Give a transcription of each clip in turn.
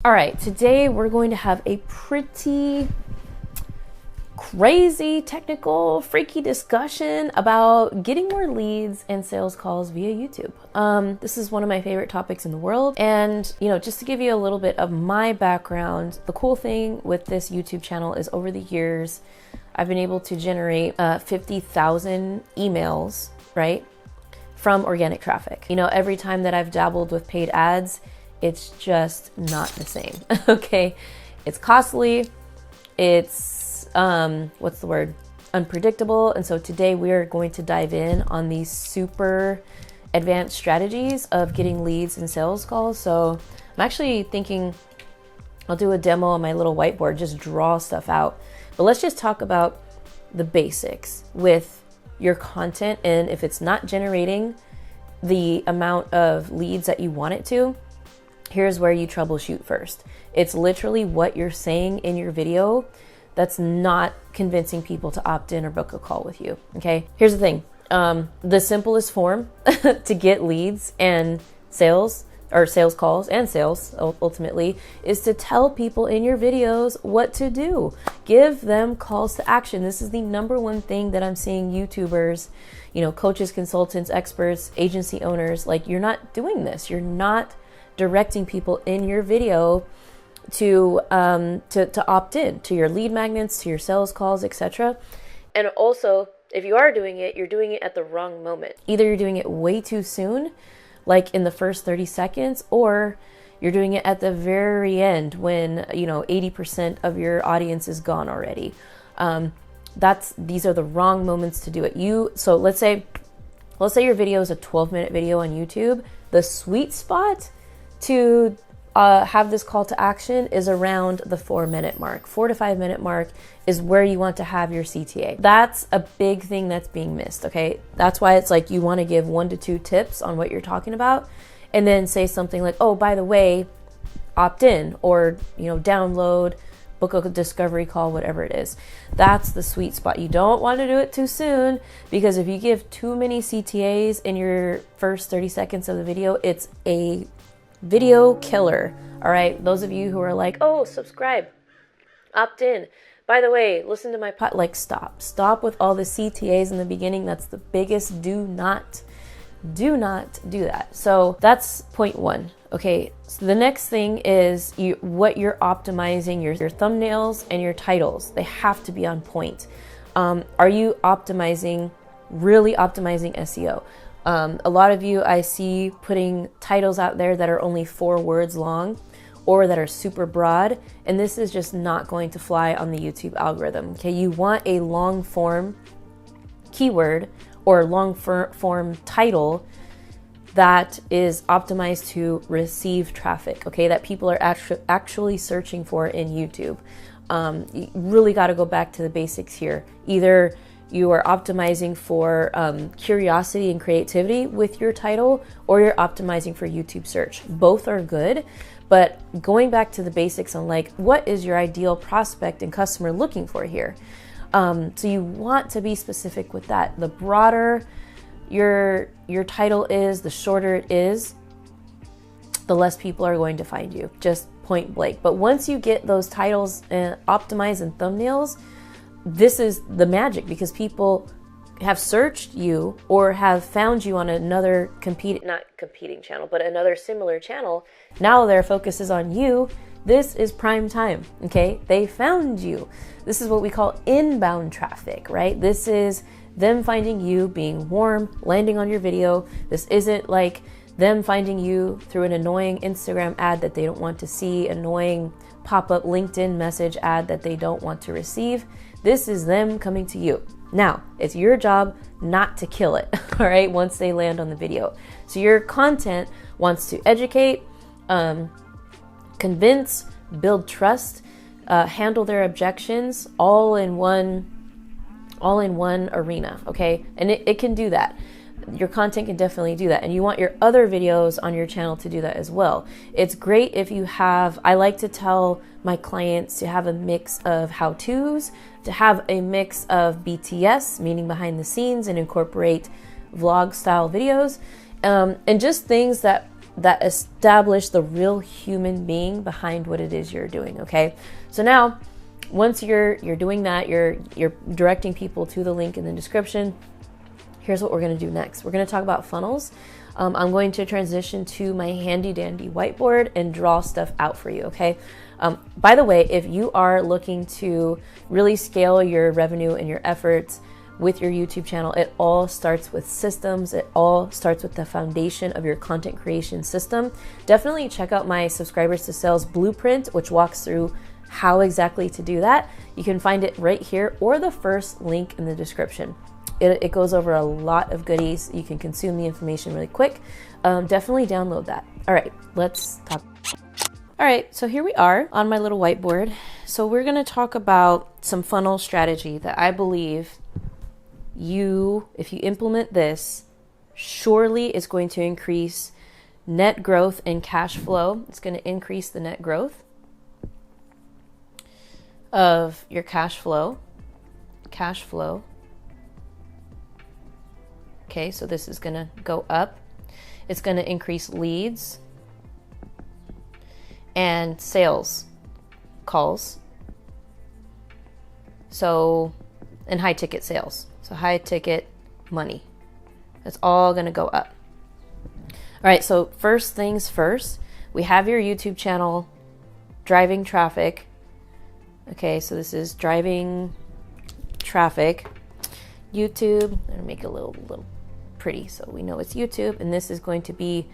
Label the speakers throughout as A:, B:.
A: All right, today we're going to have a pretty crazy, technical, freaky discussion about getting more leads and sales calls via YouTube. This is one of my favorite topics in the world. And, just to give you a little bit of my background, the cool thing with this YouTube channel is over the years, I've been able to generate 50,000 emails, right, from organic traffic. Every time that I've dabbled with paid ads, it's just not the same. Okay. It's costly. It's, unpredictable. And so today we are going to dive in on these super advanced strategies of getting leads and sales calls. So I'm actually thinking I'll do a demo on my little whiteboard, just draw stuff out. But let's just talk about the basics with your content. And if it's not generating the amount of leads that you want it to, here's where you troubleshoot first. It's literally what you're saying in your video that's not convincing people to opt in or book a call with you. Okay. Here's the thing. The simplest form to get leads and sales, or sales calls and sales ultimately, is to tell people in your videos what to do. Give them calls to action. This is the number one thing that I'm seeing YouTubers, coaches, consultants, experts, agency owners, like, you're not doing this. You're not directing people in your video to opt in to your lead magnets, to your sales calls, etc. And also, if you are doing it, you're doing it at the wrong moment. Either you're doing it way too soon, like in the first 30 seconds, or you're doing it at the very end when 80% of your audience is gone already. These are the wrong moments to do it. So let's say your video is a 12-minute video on YouTube. The sweet spot to have this call to action is around the 4-minute mark. 4 to 5 minute mark is where you want to have your CTA. That's a big thing that's being missed. Okay. That's why it's like, you want to give 1 to 2 tips on what you're talking about, and then say something like, oh, by the way, opt in, or, download, book a discovery call, whatever it is. That's the sweet spot. You don't want to do it too soon, because if you give too many CTAs in your first 30 seconds of the video, it's a video killer. All right. Those of you who are like, oh, subscribe, opt in, by the way, listen to my stop with all the CTAs in the beginning. That's the biggest. Do not do that. So that's point 1. Okay. So the next thing is what you're optimizing, your thumbnails and your titles. They have to be on point. Are you really optimizing SEO? A lot of you I see putting titles out there that are only 4 words long, or that are super broad, and this is just not going to fly on the YouTube algorithm. Okay, you want a long form keyword or long form title that is optimized to receive traffic, okay, that people are actually searching for in YouTube. You really got to go back to the basics here. Either you are optimizing for curiosity and creativity with your title, or you're optimizing for YouTube search. Both are good, but going back to the basics on what is your ideal prospect and customer looking for here? So you want to be specific with that. The broader your title is, the shorter it is, the less people are going to find you, just point blank. But once you get those titles optimized and thumbnails, this is the magic, because people have searched you or have found you on another another similar channel. Now their focus is on you. This is prime time. Okay. They found you. This is what we call inbound traffic, right? This is them finding you, being warm, landing on your video. This isn't like them finding you through an annoying Instagram ad that they don't want to see, annoying pop-up LinkedIn message ad that they don't want to receive. This is them coming to you. Now, it's your job not to kill it, all right, once they land on the video. So your content wants to educate, convince, build trust, handle their objections all in one arena, okay? And it can do that. Your content can definitely do that. And you want your other videos on your channel to do that as well. It's great if you have, I like to tell my clients to have a mix of how-tos, to have a mix of BTS, meaning behind the scenes, and incorporate vlog style videos, and just things that that establish the real human being behind what it is you're doing. Okay, so now once you're doing that, you're directing people to the link in the description. Here's what we're going to do next. We're going to talk about funnels. I'm going to transition to my handy dandy whiteboard and draw stuff out for you. Okay. By the way, if you are looking to really scale your revenue and your efforts with your YouTube channel, it all starts with systems. It all starts with the foundation of your content creation system. Definitely check out my subscribers to sales blueprint, which walks through how exactly to do that. You can find it right here or the first link in the description. It goes over a lot of goodies. You can consume the information really quick. Definitely download that. All right, let's talk. All right, so here we are on my little whiteboard. So we're going to talk about some funnel strategy that I believe if you implement this, surely is going to increase net growth and cash flow. It's going to increase the net growth of your cash flow. Okay, so this is going to go up. It's going to increase leads and sales calls. So, and high ticket sales. So high ticket money. That's all going to go up. All right, so first things first, we have your YouTube channel driving traffic. Okay, so this is driving traffic. YouTube, I'm going to make it a little pretty so we know it's YouTube, and this is going to be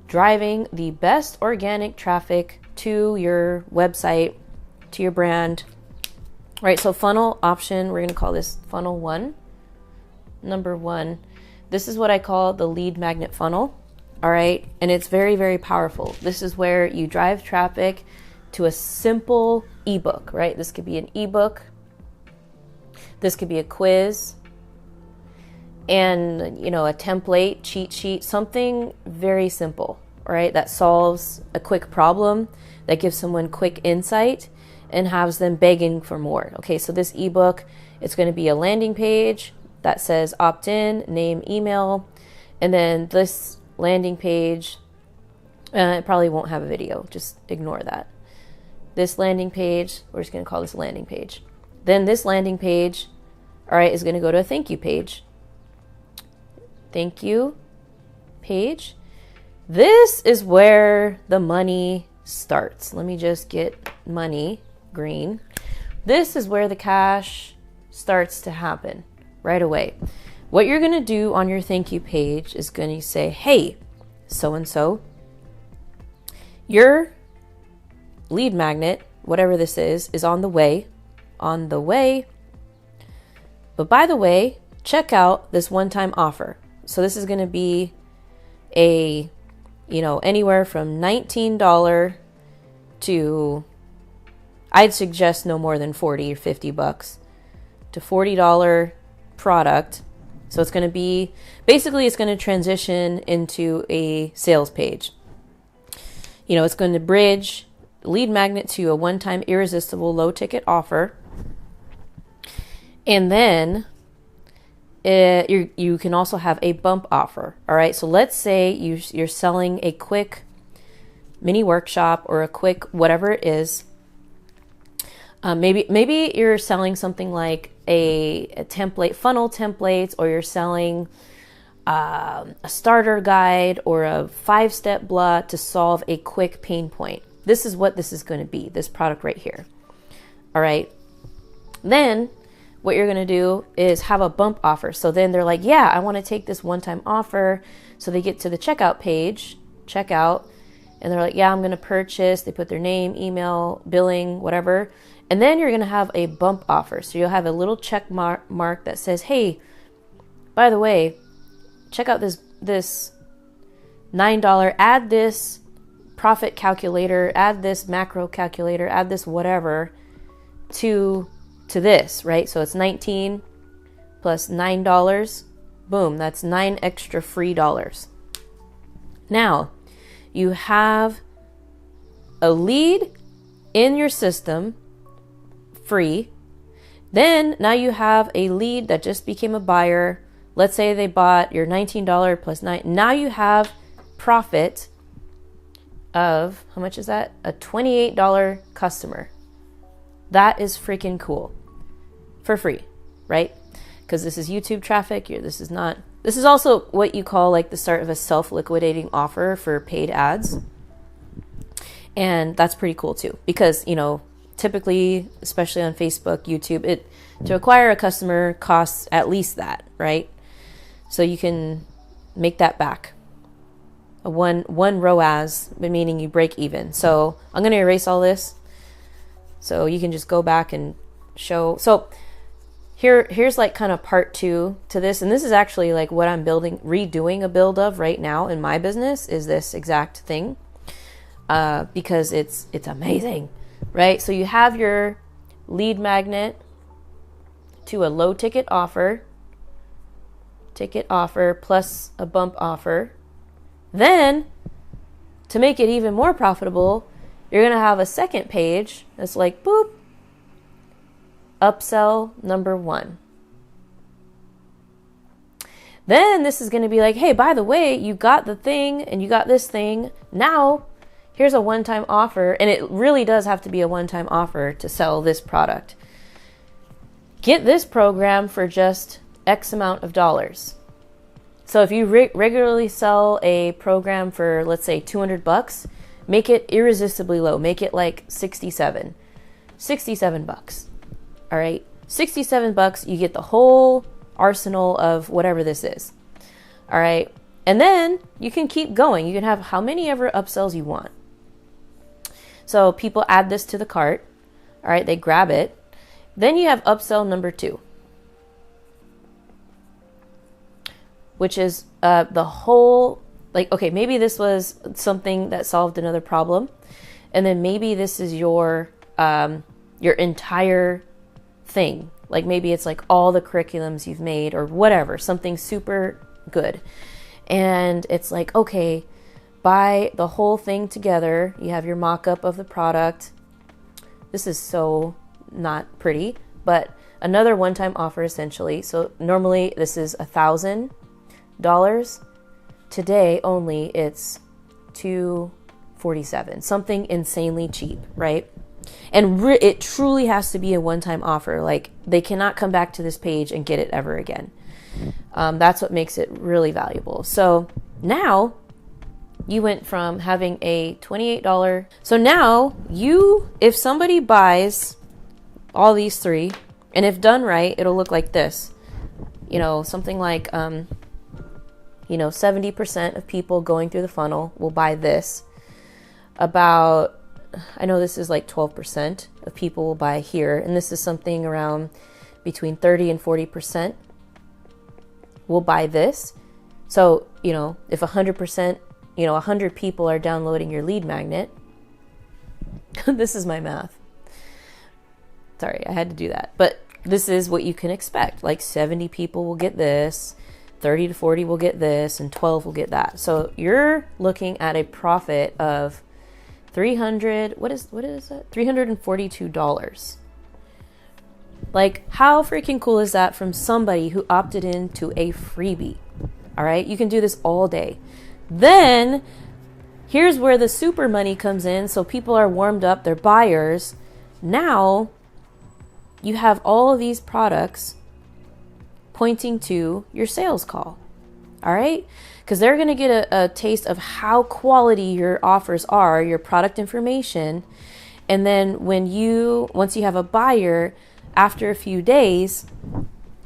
A: driving the best organic traffic to your website, to your brand. All right, so funnel option, we're going to call this funnel 1. Number 1, this is what I call the lead magnet funnel. All right, and it's very, very powerful. This is where you drive traffic to a simple ebook, right? This could be an ebook, this could be a quiz, and a template, cheat sheet, something very simple, all right, that solves a quick problem, that gives someone quick insight and has them begging for more. Okay, so this ebook, it's going to be a landing page that says opt in, name, email, and then this landing page, it probably won't have a video, just ignore that. This landing page, we're just going to call this a landing page. Then this landing page, all right, is going to go to a thank you page. Thank you page. This is where the money starts. Let me just get money, green. This is where the cash starts to happen right away. What you're going to do on your thank you page is going to say, hey, so-and-so, your lead magnet, whatever this is on the way, but by the way, check out this one-time offer. So this is going to be anywhere from $19 to, I'd suggest no more than 40 or 50 bucks to $40 product. So it's going to be, basically it's going to transition into a sales page. It's going to bridge lead magnet to a one-time irresistible low ticket offer. And then you can also have a bump offer. All right. So let's say you're selling a quick mini workshop or a quick whatever it is. Maybe you're selling something like a template, funnel templates, or you're selling a starter guide or a 5-step blah to solve a quick pain point. This is what this is going to be, this product right here. All right. Then what you're going to do is have a bump offer. So then they're like, yeah, I want to take this one-time offer. So they get to the checkout page, and they're like, yeah, I'm going to purchase. They put their name, email, billing, whatever. And then you're going to have a bump offer. So you'll have a little check mark that says, hey, by the way, check out this $9, add this profit calculator, add this macro calculator, add this whatever to this, right? So it's 19 plus $9. Boom, that's 9 extra free dollars. Now, you have a lead in your system, free. Then now you have a lead that just became a buyer. Let's say they bought your $19 plus 9. Now you have profit of, how much is that? A $28 customer. That is freaking cool. For free, right? Because this is YouTube traffic. This is also what you call like the start of a self-liquidating offer for paid ads. And that's pretty cool too, because, you know, typically, especially on Facebook, YouTube, to acquire a customer costs at least that, right? So you can make that back. One ROAS, meaning you break even. So I'm going to erase all this so you can just go back and show. So here's like kind of part 2 to this. And this is actually like what I'm redoing a build of right now in my business, is this exact thing. Because it's amazing, right? So you have your lead magnet to a low ticket offer plus a bump offer. Then, to make it even more profitable, you're going to have a second page that's like, boop, upsell number 1. Then this is going to be like, hey, by the way, you got the thing and you got this thing. Now, here's a one-time offer. And it really does have to be a one-time offer to sell this product. Get this program for just X amount of dollars. So if you regularly sell a program for, let's say, $200, make it irresistibly low. Make it like $67 bucks. All right, $67, you get the whole arsenal of whatever this is. All right, and then you can keep going. You can have how many ever upsells you want. So people add this to the cart. All right, they grab it. Then you have upsell number 2. Which is the whole, like, okay, maybe this was something that solved another problem. And then maybe this is your entire thing. Like maybe it's like all the curriculums you've made or whatever, something super good. And it's like, okay, buy the whole thing together. You have your mock-up of the product. This is so not pretty, but another one-time offer essentially. So normally this is $1,000. Today only it's $247, something insanely cheap, right? And it truly has to be a one-time offer. Like they cannot come back to this page and get it ever again. That's what makes it really valuable. So now you went from having a $28. So now if somebody buys all these 3, and if done right, it'll look like this, you know, something like, 70% of people going through the funnel will buy this. About, I know this is like 12% of people will buy here. And this is something around between 30 and 40% will buy this. So, if 100%, 100 people are downloading your lead magnet, this is my math. Sorry, I had to do that. But this is what you can expect. Like 70 people will get this. 30 to 40 will get this, and 12 will get that. So you're looking at a profit of $342. Like, how freaking cool is that from somebody who opted into a freebie? All right, you can do this all day. Then here's where the super money comes in. So people are warmed up, they're buyers. Now you have all of these products pointing to your sales call. All right, because they're going to get a taste of how quality your offers are, your product information. And then once you have a buyer, after a few days,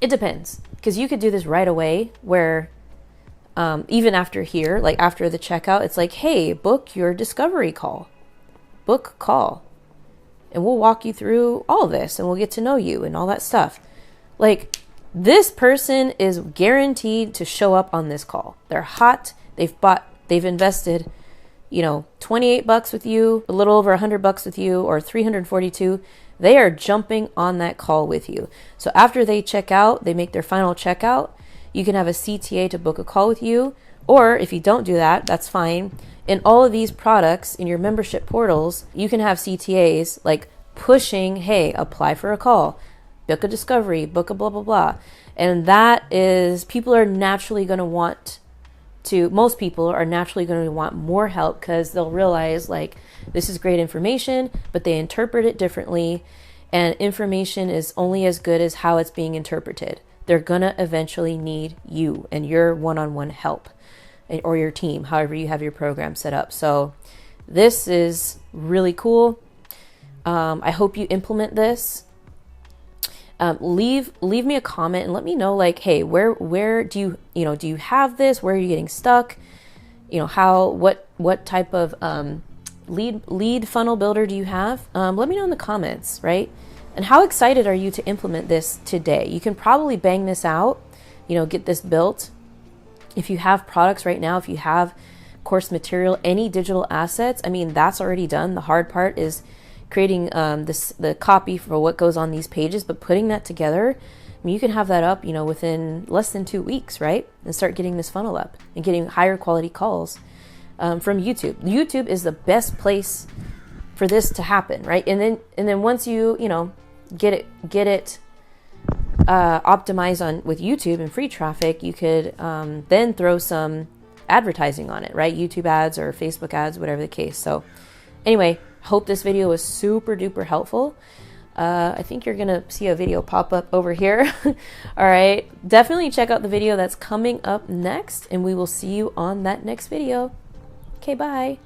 A: it depends, because you could do this right away where even after here, like after the checkout, it's like, hey, book your discovery call, book call, and we'll walk you through all this and we'll get to know you and all that stuff. Like, this person is guaranteed to show up on this call. They're hot. They've invested, $28 with you, a little over $100 with you, or $342. They are jumping on that call with you. So after they check out, they make their final checkout, you can have a CTA to book a call with you. Or if you don't do that, that's fine. In all of these products, in your membership portals, you can have CTAs like pushing, hey, apply for a call, book a discovery, book a blah, blah, blah. And that is, people are naturally going to want most people are naturally going to want more help because they'll realize like this is great information, but they interpret it differently, and information is only as good as how it's being interpreted. They're going to eventually need you and your one-on-one help, or your team, however you have your program set up. So this is really cool. I hope you implement this. Leave me a comment and let me know, like, hey, where do you have this? Where are you getting stuck? What type of lead funnel builder do you have? Let me know in the comments, right? And how excited are you to implement this today? You can probably bang this out, get this built. If you have products right now, if you have course material, any digital assets, I mean, that's already done. The hard part is creating the copy for what goes on these pages, but putting that together, I mean, you can have that up, within less than 2 weeks, right? And start getting this funnel up and getting higher quality calls from YouTube. YouTube is the best place for this to happen, right? And then once you get it optimized on with YouTube and free traffic, you could then throw some advertising on it, right? YouTube ads or Facebook ads, whatever the case. So anyway, hope this video was super duper helpful. I think you're gonna see a video pop up over here. All right, definitely check out the video that's coming up next, and we will see you on that next video. Okay, bye.